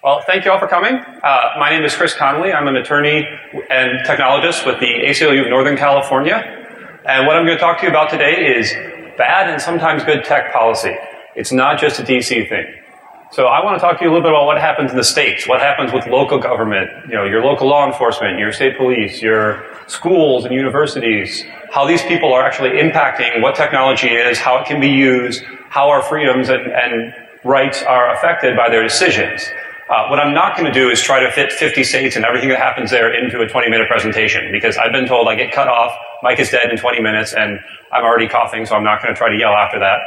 Well, thank you all for coming. My name is Chris Conley. I'm an attorney and technologist with the ACLU of Northern California. And what I'm going to talk to you about today is bad and sometimes good tech policy. It's not just a DC thing. So I want to talk to you a little bit about what happens in the states, what happens with local government, your local law enforcement, your state police, your schools and universities, how these people are actually impacting what technology is, how it can be used, how our freedoms and rights are affected by their decisions. What I'm not going to do is try to fit 50 states and everything that happens there into a 20-minute presentation, because I've been told I get cut off, Mike is dead in 20 minutes, and I'm already coughing, so I'm not going to try to yell after that.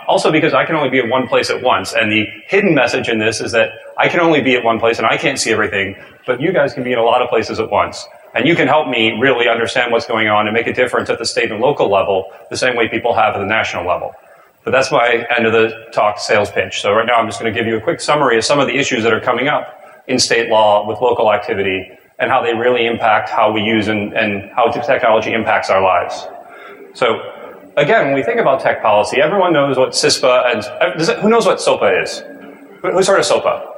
Also because I can only be at one place at once, and the hidden message in this is that I can only be at one place and I can't see everything, but you guys can be in a lot of places at once. And you can help me really understand what's going on and make a difference at the state and local level, the same way people have at the national level. But that's my end of the talk sales pitch. So right now I'm just going to give you a quick summary of some of the issues that are coming up in state law with local activity and how they really impact how we use and how technology impacts our lives. So again, when we think about tech policy, everyone knows what CISPA and who knows what SOPA is? Who's heard of SOPA?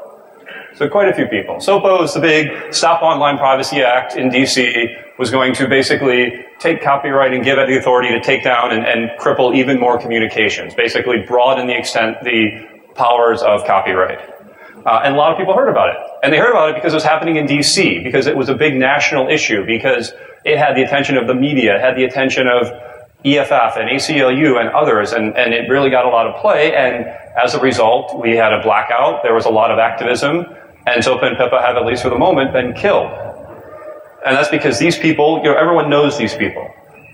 So quite a few people. SOPA was the big Stop Online Privacy Act in DC, was going to basically take copyright and give it the authority to take down and cripple even more communications, basically broaden the powers of copyright. And a lot of people heard about it. And they heard about it because it was happening in DC, because it was a big national issue, because it had the attention of the media, it had the attention of EFF and ACLU and others, and it really got a lot of play, and as a result, we had a blackout, there was a lot of activism, and SOPA and CISPA have, at least for the moment, been killed. And that's because these people, everyone knows these people.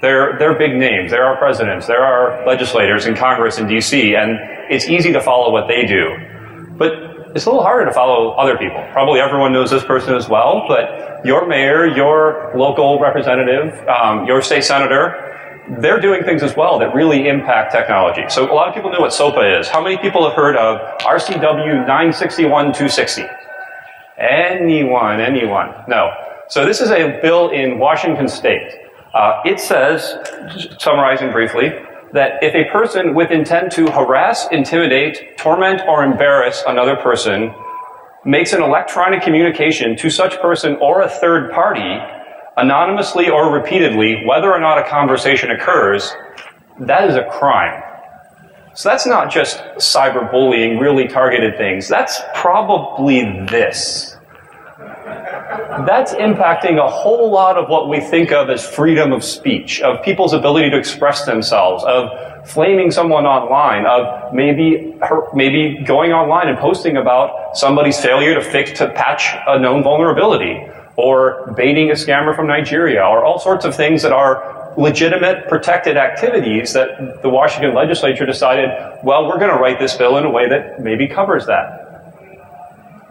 They're big names, they're our presidents, they're our legislators in Congress in DC, and it's easy to follow what they do. But it's a little harder to follow other people. Probably everyone knows this person as well, but your mayor, your local representative, your state senator, they're doing things as well that really impact technology. So a lot of people know what SOPA is. How many people have heard of RCW 961-260? Anyone? No. So this is a bill in Washington State. It says, just summarizing briefly, that if a person with intent to harass, intimidate, torment, or embarrass another person makes an electronic communication to such person or a third party, anonymously or repeatedly, whether or not a conversation occurs, that is a crime. So that's not just cyberbullying, really targeted things. That's probably this. That's impacting a whole lot of what we think of as freedom of speech, of people's ability to express themselves, of flaming someone online, of maybe going online and posting about somebody's failure to patch a known vulnerability, or baiting a scammer from Nigeria, or all sorts of things that are legitimate, protected activities that the Washington legislature decided, well, we're going to write this bill in a way that maybe covers that.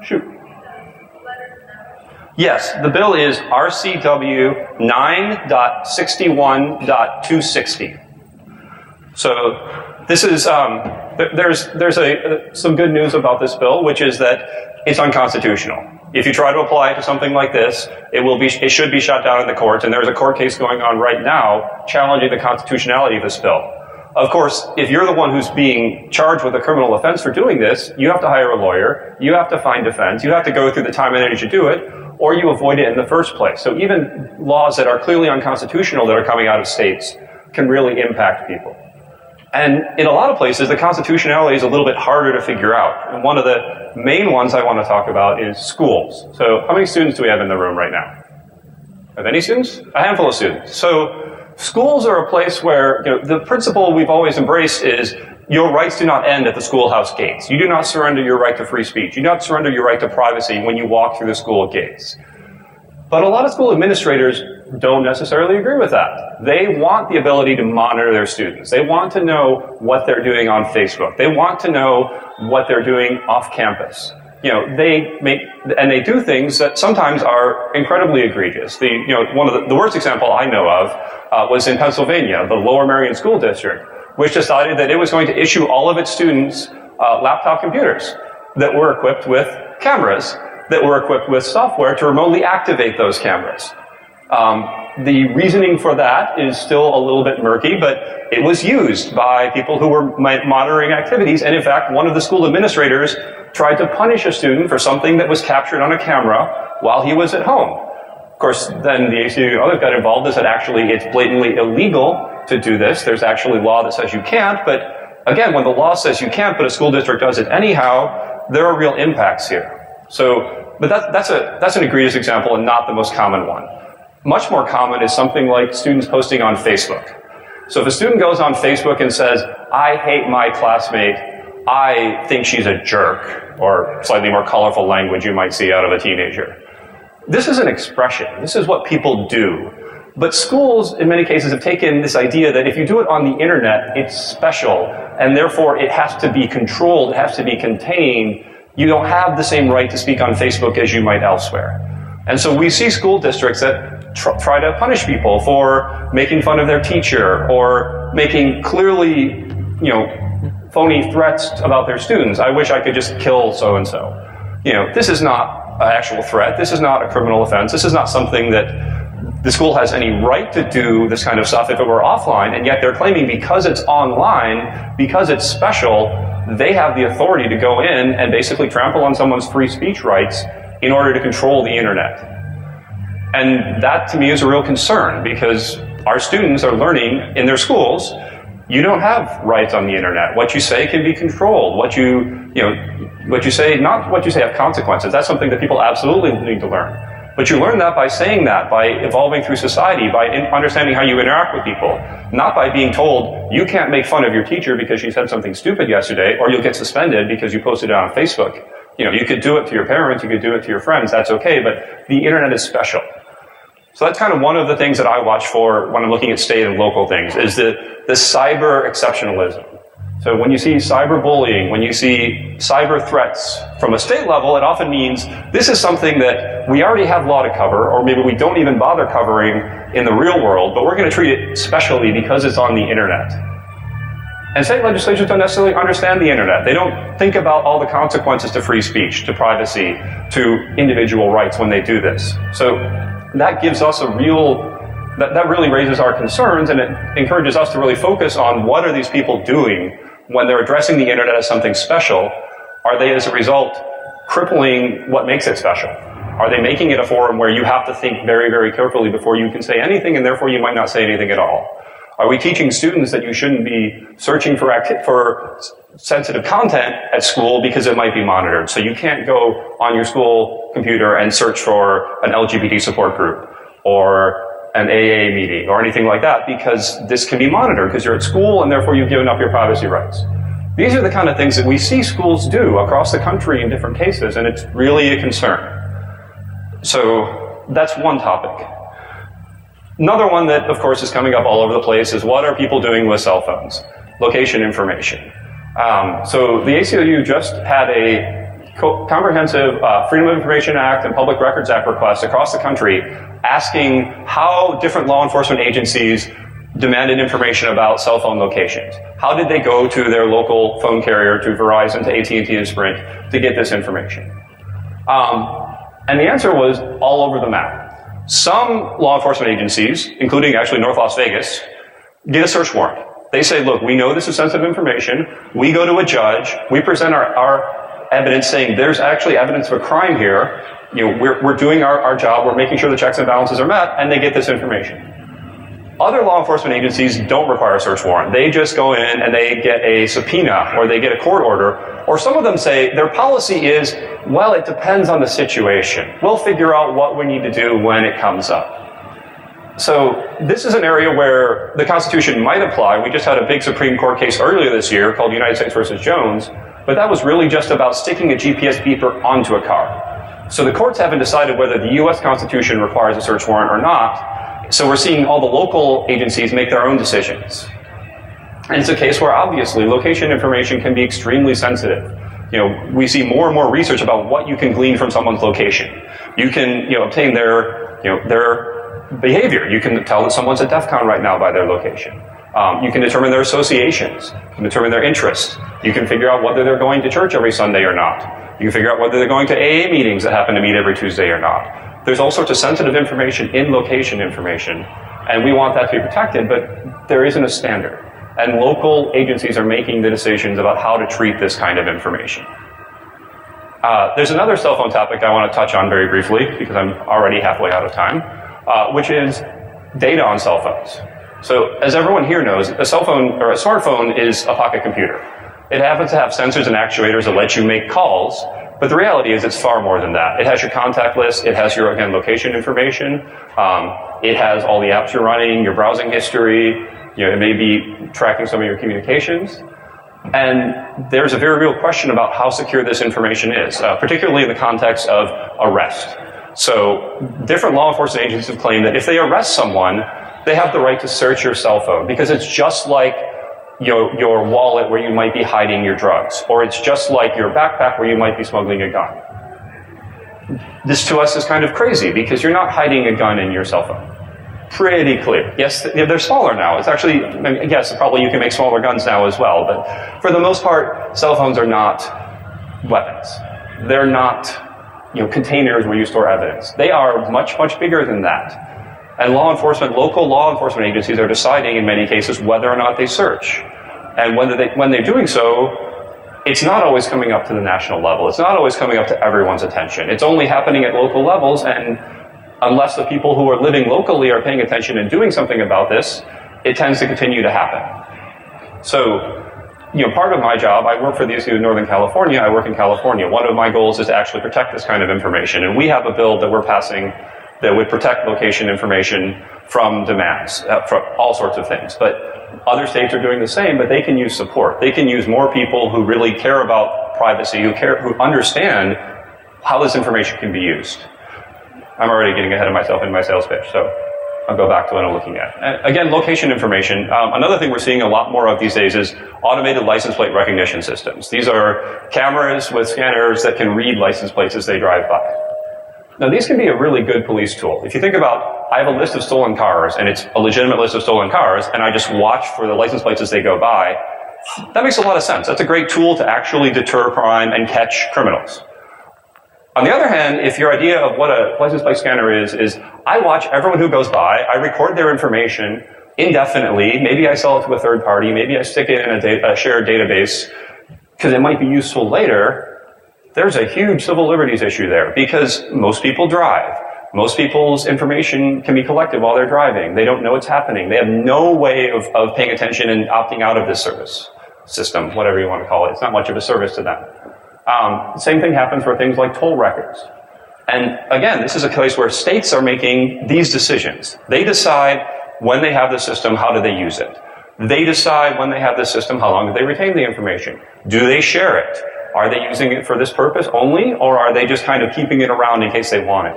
Shoot. Yes, the bill is RCW 9.61.260. So this is, there's some good news about this bill, which is that it's unconstitutional. If you try to apply it to something like this, it should be shot down in the courts, and there's a court case going on right now challenging the constitutionality of this bill. Of course, if you're the one who's being charged with a criminal offense for doing this, you have to hire a lawyer, you have to find defense, you have to go through the time and energy to do it, or you avoid it in the first place. So even laws that are clearly unconstitutional that are coming out of states can really impact people. And in a lot of places, the constitutionality is a little bit harder to figure out. And one of the main ones I want to talk about is schools. So how many students do we have in the room right now? Have any students? A handful of students. So schools are a place where the principle we've always embraced is your rights do not end at the schoolhouse gates. You do not surrender your right to free speech. You do not surrender your right to privacy when you walk through the school gates. But a lot of school administrators don't necessarily agree with that. They want the ability to monitor their students. They want to know what they're doing on Facebook. They want to know what they're doing off campus. They do things that sometimes are incredibly egregious. One of the worst example I know of was in Pennsylvania, the Lower Merion School District, which decided that it was going to issue all of its students laptop computers that were equipped with cameras, that were equipped with software to remotely activate those cameras. The reasoning for that is still a little bit murky, but it was used by people who were monitoring activities. And in fact, one of the school administrators tried to punish a student for something that was captured on a camera while he was at home. Of course, then the ACLU and others got involved and said actually it's blatantly illegal to do this. There's actually law that says you can't, but again, when the law says you can't, but a school district does it anyhow, there are real impacts here. So, but that's an egregious example and not the most common one. Much more common is something like students posting on Facebook. So if a student goes on Facebook and says, I hate my classmate, I think she's a jerk, or slightly more colorful language you might see out of a teenager. This is an expression. This is what people do. But schools, in many cases, have taken this idea that if you do it on the internet, it's special, and therefore it has to be controlled, it has to be contained. You don't have the same right to speak on Facebook as you might elsewhere. And so we see school districts that try to punish people for making fun of their teacher or making clearly, phony threats about their students. I wish I could just kill so-and-so. This is not an actual threat. This is not a criminal offense. This is not something that the school has any right to do this kind of stuff if it were offline, and yet they're claiming because it's online, because it's special, they have the authority to go in and basically trample on someone's free speech rights in order to control the internet. And that to me is a real concern because our students are learning in their schools, you don't have rights on the internet. What you say can be controlled. What you say, not what you say have consequences. That's something that people absolutely need to learn. But you learn that by saying that, by evolving through society, by understanding how you interact with people, not by being told, you can't make fun of your teacher because she said something stupid yesterday, or you'll get suspended because you posted it on Facebook. You could do it to your parents, you could do it to your friends, that's okay, but the internet is special. So that's kind of one of the things that I watch for when I'm looking at state and local things, is the cyber exceptionalism. So when you see cyberbullying, when you see cyber threats from a state level, it often means this is something that we already have law to cover, or maybe we don't even bother covering in the real world, but we're going to treat it specially because it's on the internet. And state legislatures don't necessarily understand the internet. They don't think about all the consequences to free speech, to privacy, to individual rights when they do this. So that gives us that really raises our concerns, and it encourages us to really focus on what are these people doing when they're addressing the internet as something special. Are they, as a result, crippling what makes it special? Are they making it a forum where you have to think very, very carefully before you can say anything, and therefore you might not say anything at all? Are we teaching students that you shouldn't be searching for sensitive content at school because it might be monitored? So you can't go on your school computer and search for an LGBT support group or an AA meeting or anything like that because this can be monitored because you're at school and therefore you've given up your privacy rights. These are the kind of things that we see schools do across the country in different cases, and it's really a concern. So that's one topic. Another one that, of course, is coming up all over the place is what are people doing with cell phones? Location information. So the ACLU just had a comprehensive Freedom of Information Act and Public Records Act request across the country asking how different law enforcement agencies demanded information about cell phone locations. How did they go to their local phone carrier, to Verizon, to AT&T, and Sprint to get this information? And the answer was all over the map. Some law enforcement agencies, including actually North Las Vegas, get a search warrant. They say, look, we know this is sensitive information. We go to a judge. We present our evidence saying there's actually evidence of a crime here. We're doing our job. We're making sure the checks and balances are met, and they get this information. Other law enforcement agencies don't require a search warrant. They just go in and they get a subpoena or they get a court order. Or some of them say their policy is, well, it depends on the situation. We'll figure out what we need to do when it comes up. So this is an area where the Constitution might apply. We just had a big Supreme Court case earlier this year called United States versus Jones, but that was really just about sticking a GPS beeper onto a car. So the courts haven't decided whether the US Constitution requires a search warrant or not. So we're seeing all the local agencies make their own decisions. And it's a case where obviously location information can be extremely sensitive. We see more and more research about what you can glean from someone's location. You can, obtain their behavior. You can tell that someone's at Defcon right now by their location. You can determine their associations. You can determine their interests. You can figure out whether they're going to church every Sunday or not. You can figure out whether they're going to AA meetings that happen to meet every Tuesday or not. There's all sorts of sensitive information in location information, and we want that to be protected, but there isn't a standard. And local agencies are making the decisions about how to treat this kind of information. There's another cell phone topic I want to touch on very briefly, because I'm already halfway out of time, which is data on cell phones. So as everyone here knows, a cell phone or a smartphone is a pocket computer. It happens to have sensors and actuators that let you make calls, but the reality is it's far more than that. It has your contact list, it has your, again, location information, it has all the apps you're running, your browsing history, it may be tracking some of your communications. And there's a very real question about how secure this information is, particularly in the context of arrest. So different law enforcement agencies have claimed that if they arrest someone, they have the right to search your cell phone, because it's just like your wallet where you might be hiding your drugs, or it's just like your backpack where you might be smuggling a gun. This to us is kind of crazy, because you're not hiding a gun in your cell phone. Pretty clear. Yes, they're smaller now. It's actually, yes, probably you can make smaller guns now as well, but for the most part, cell phones are not weapons. They're not, containers where you store evidence. They are much, much bigger than that. And local law enforcement agencies are deciding in many cases whether or not they search. And when they're doing so, it's not always coming up to the national level. It's not always coming up to everyone's attention. It's only happening at local levels, and unless the people who are living locally are paying attention and doing something about this, it tends to continue to happen. So, part of my job, I work for the ACLU of Northern California, I work in California. One of my goals is to actually protect this kind of information, and we have a bill that we're passing that would protect location information from demands, from all sorts of things. But other states are doing the same, but they can use support. They can use more people who really care about privacy, who understand how this information can be used. I'm already getting ahead of myself in my sales pitch, so I'll go back to what I'm looking at. Again, location information. Another thing we're seeing a lot more of these days is automated license plate recognition systems. These are cameras with scanners that can read license plates as they drive by. Now, these can be a really good police tool. If you think about, I have a list of stolen cars, and it's a legitimate list of stolen cars, and I just watch for the license plates as they go by, that makes a lot of sense. That's a great tool to actually deter crime and catch criminals. On the other hand, if your idea of what a license plate scanner is I watch everyone who goes by, I record their information indefinitely, maybe I sell it to a third party, maybe I stick it in a shared database, because it might be useful later, there's a huge civil liberties issue there, because most people drive. Most people's information can be collected while they're driving. They don't know what's happening. They have no way of paying attention and opting out of this service system, whatever you want to call it. It's not much of a service to them. Same thing happens for things like toll records. And again, this is a case where states are making these decisions. They decide when they have the system, how do they use it? They decide when they have the system, how long do they retain the information? Do they share it? Are they using it for this purpose only, or are they just kind of keeping it around in case they want it?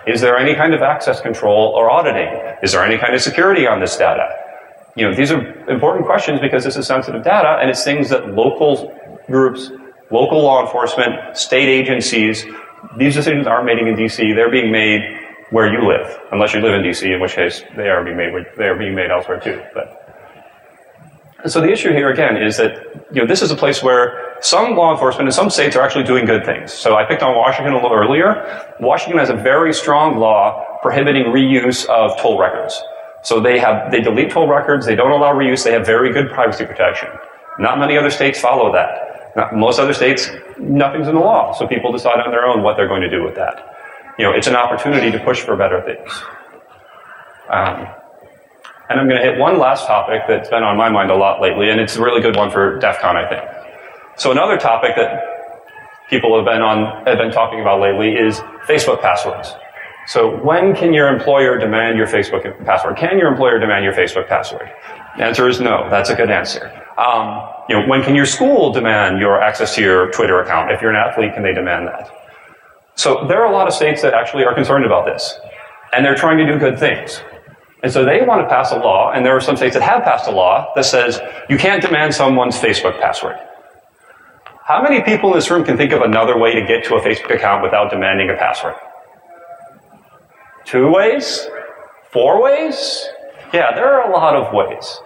Is there any kind of access control or auditing? Is there any kind of security on this data? These are important questions because this is sensitive data, and it's things that local groups, local law enforcement, state agencies, these decisions aren't made in DC, they're being made where you live, unless you live in DC, in which case they are being made elsewhere too. So the issue here again is that this is a place where some law enforcement in some states are actually doing good things. So I picked on Washington a little earlier. Washington has a very strong law prohibiting reuse of toll records. So they delete toll records, they don't allow reuse, they have very good privacy protection. Not many other states follow that. Most other states, nothing's in the law, so people decide on their own what they're going to do with that. It's an opportunity to push for better things. And I'm going to hit one last topic that's been on my mind a lot lately, and it's a really good one for Defcon, I think. So another topic that people have been talking about lately is Facebook passwords. So when can your employer demand your Facebook password? Can your employer demand your Facebook password? The answer is no. That's a good answer. When can your school demand your access to your Twitter account? If you're an athlete, can they demand that? So there are a lot of states that actually are concerned about this, and they're trying to do good things. And so they want to pass a law, and there are some states that have passed a law that says you can't demand someone's Facebook password. How many people in this room can think of another way to get to a Facebook account without demanding a password? 2 ways? 4 ways? Yeah, there are a lot of ways.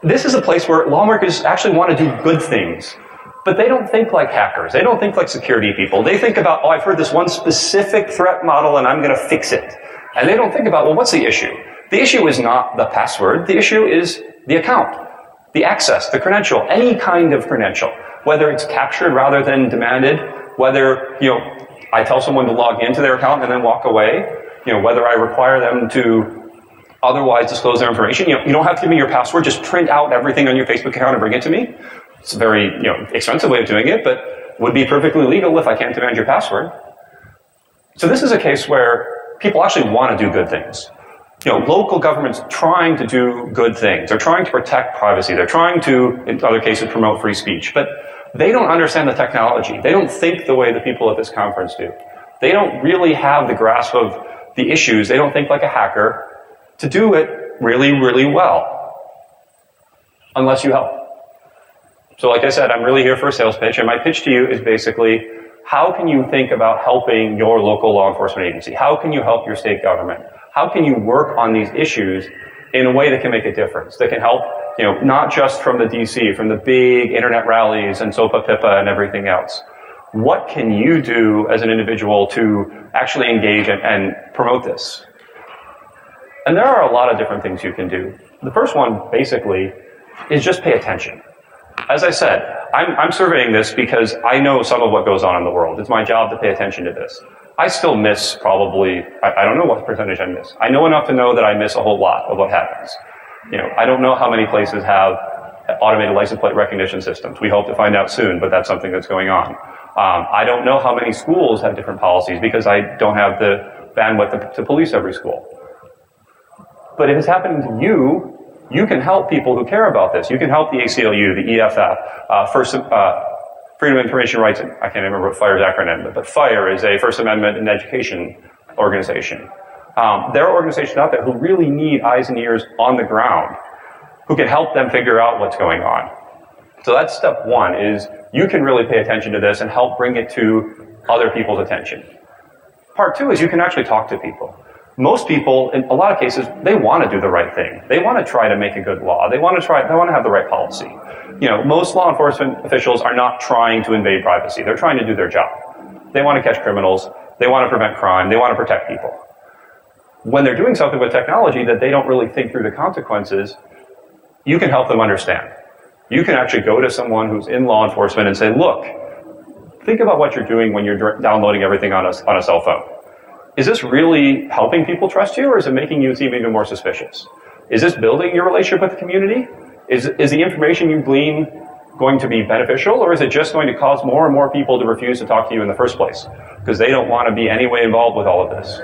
This is a place where lawmakers actually want to do good things, but they don't think like hackers. They don't think like security people. They think about, I've heard this one specific threat model and I'm going to fix it. And they don't think about, what's the issue? The issue is not the password. The issue is the account, the access, the credential, any kind of credential, whether it's captured rather than demanded. Whether, I tell someone to log into their account and then walk away, whether I require them to otherwise disclose their information. You don't have to give me your password, just print out everything on your Facebook account and bring it to me. It's a very, expensive way of doing it, but would be perfectly legal if I can't demand your password. So this is a case where people actually want to do good things. Local government's trying to do good things. They're trying to protect privacy. They're trying to, in other cases, promote free speech. But they don't understand the technology. They don't think the way the people at this conference do. They don't really have the grasp of the issues. They don't think like a hacker to do it really, really well. Unless you help. So like I said, I'm really here for a sales pitch, and my pitch to you is basically, how can you think about helping your local law enforcement agency? How can you help your state government? How can you work on these issues in a way that can make a difference, that can help, not just from the DC, from the big internet rallies and SOPA, PIPA, and everything else. What can you do as an individual to actually engage and promote this? And there are a lot of different things you can do. The first one, basically, is just pay attention. As I said, I'm surveying this because I know some of what goes on in the world. It's my job to pay attention to this. I still miss probably, I don't know what percentage I miss. I know enough to know that I miss a whole lot of what happens. I don't know how many places have automated license plate recognition systems. We hope to find out soon, but that's something that's going on. I don't know how many schools have different policies because I don't have the bandwidth to police every school. But if it's happening to you, you can help people who care about this. You can help the ACLU, the EFF, Freedom of Information Rights, I can't remember what FIRE's acronym, but FIRE is a First Amendment and education organization. There are organizations out there who really need eyes and ears on the ground, who can help them figure out what's going on. So that's step one, is you can really pay attention to this and help bring it to other people's attention. Part two is you can actually talk to people. Most people, in a lot of cases, they want to do the right thing. They want to try to make a good law. They want to have the right policy. Most law enforcement officials are not trying to invade privacy. They're trying to do their job. They want to catch criminals. They want to prevent crime. They want to protect people. When they're doing something with technology that they don't really think through the consequences, you can help them understand. You can actually go to someone who's in law enforcement and say, look, think about what you're doing when you're downloading everything on a cell phone. Is this really helping people trust you, or is it making you seem even more suspicious? Is this building your relationship with the community? Is the information you glean going to be beneficial, or is it just going to cause more and more people to refuse to talk to you in the first place because they don't want to be any way involved with all of this?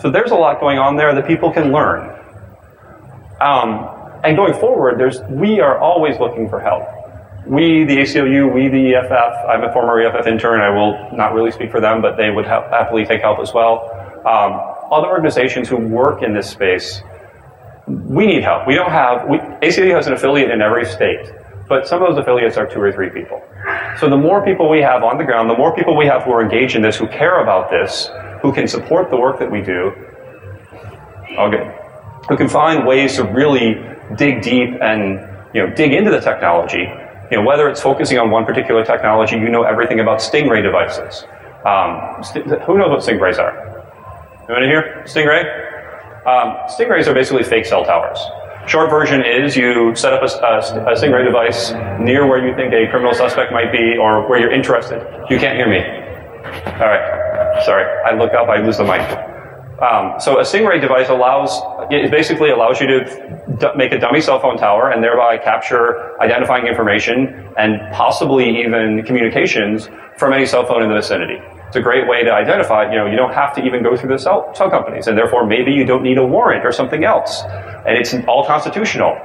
So there's a lot going on there that people can learn. And going forward, we are always looking for help. We, the ACLU, we, the EFF, I'm a former EFF intern, I will not really speak for them, but they would happily take help as well. Other organizations who work in this space, we need help. ACLU has an affiliate in every state, but some of those affiliates are 2 or 3 people. So the more people we have on the ground, the more people we have who are engaged in this, who care about this, who can support the work that we do, who can find ways to really dig deep and dig into the technology. Whether it's focusing on one particular technology, everything about Stingray devices. Who knows what Stingrays are? Anyone in here? Stingray? Stingrays are basically fake cell towers. Short version is you set up a Stingray device near where you think a criminal suspect might be or where you're interested. You can't hear me. All right. Sorry. I look up, I lose the mic. So a Stingray device basically allows you to make a dummy cell phone tower and thereby capture identifying information and possibly even communications from any cell phone in the vicinity. It's a great way to identify, you don't have to even go through the cell companies, and therefore maybe you don't need a warrant or something else. And it's all constitutional.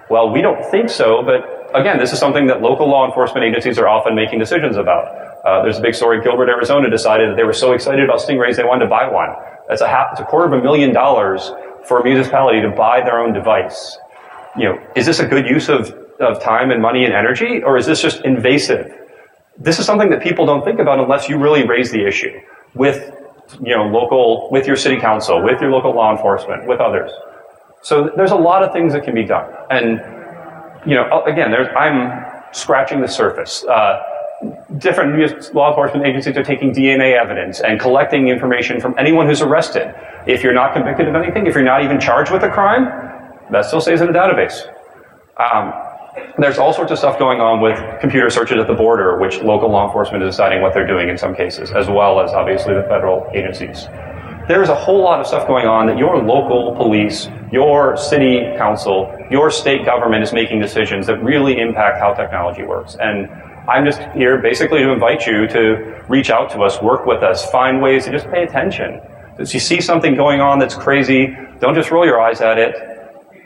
Well, we don't think so, but again, this is something that local law enforcement agencies are often making decisions about. There's a big story, Gilbert, Arizona decided that they were so excited about Stingrays they wanted to buy one. It's $250,000 for a municipality to buy their own device. Is this a good use of time and money and energy, or is this just invasive? This is something that people don't think about unless you really raise the issue with, with your city council, with your local law enforcement, with others. So there's a lot of things that can be done. And, again, I'm scratching the surface. Different law enforcement agencies are taking DNA evidence and collecting information from anyone who's arrested. If you're not convicted of anything, if you're not even charged with a crime, that still stays in the database. There's all sorts of stuff going on with computer searches at the border, which local law enforcement is deciding what they're doing in some cases, as well as obviously the federal agencies. There's a whole lot of stuff going on that your local police, your city council, your state government is making decisions that really impact how technology works. And I'm just here basically to invite you to reach out to us, work with us, find ways to just pay attention. If you see something going on that's crazy, don't just roll your eyes at it.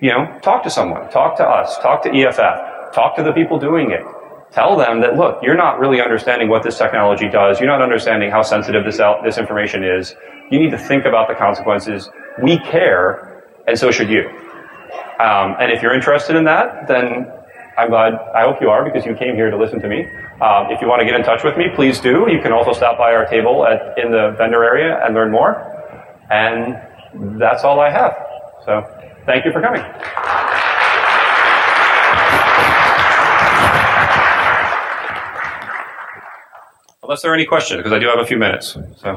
You know, talk to someone, talk to us, talk to EFF, talk to the people doing it. Tell them that, look, you're not really understanding what this technology does. You're not understanding how sensitive this information is. You need to think about the consequences. We care, and so should you. And if you're interested in that, then I hope you are, because you came here to listen to me. If you want to get in touch with me, please do. You can also stop by our table in the vendor area and learn more. And that's all I have. So thank you for coming. Unless there are any questions, because I do have a few minutes. So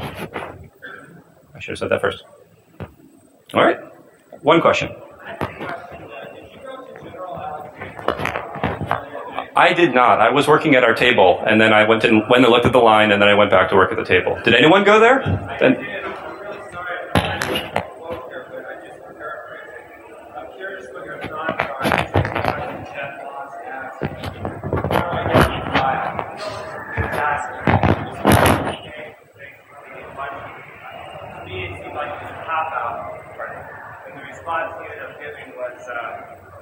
I should have said that first. All right. One question. I did not. I was working at our table, and then I went and looked at the line, and then I went back to work at the table. Did anyone go there? Then,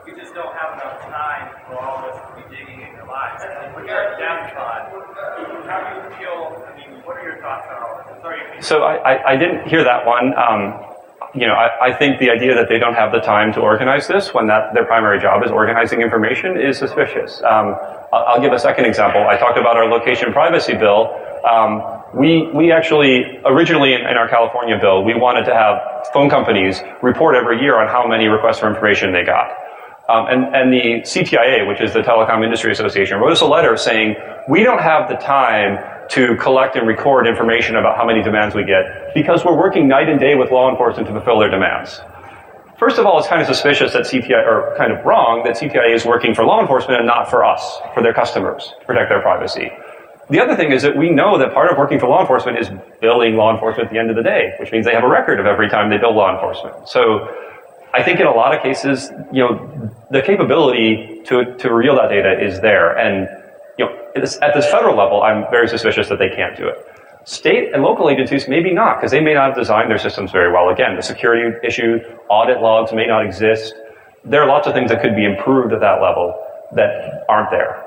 we just don't have enough time for all of us to be digging in your lives. When you're at Defcon, how do you feel? I mean, what are your thoughts on all this? Sorry. So I didn't hear that one. You know, I think the idea that they don't have the time to organize this when their primary job is organizing information is suspicious. I'll give a second example. I talked about our location privacy bill. We actually, originally in our California bill, we wanted to have phone companies report every year on how many requests for information they got. And the CTIA, which is the Telecom Industry Association, wrote us a letter saying, we don't have the time to collect and record information about how many demands we get because we're working night and day with law enforcement to fulfill their demands. First of all, it's kind of suspicious that CTIA, or kind of wrong, that CTIA is working for law enforcement and not for us, for their customers, to protect their privacy. The other thing is that we know that part of working for law enforcement is billing law enforcement at the end of the day, which means they have a record of every time they bill law enforcement. So I think in a lot of cases, you know, the capability to reveal that data is there. And, you know, at this federal level, I'm very suspicious that they can't do it. State and local agencies, maybe not, because they may not have designed their systems very well. Again, the security issue, audit logs may not exist. There are lots of things that could be improved at that level that aren't there.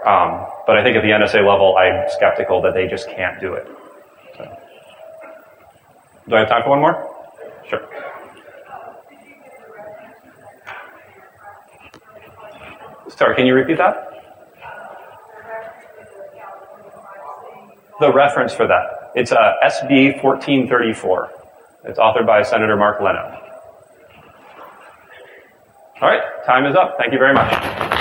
But I think at the NSA level, I'm skeptical that they just can't do it. So. Do I have time for one more? Sure. Sorry, can you repeat that? The reference for that. It's SB 1434. It's authored by Senator Mark Leno. All right, time is up. Thank you very much.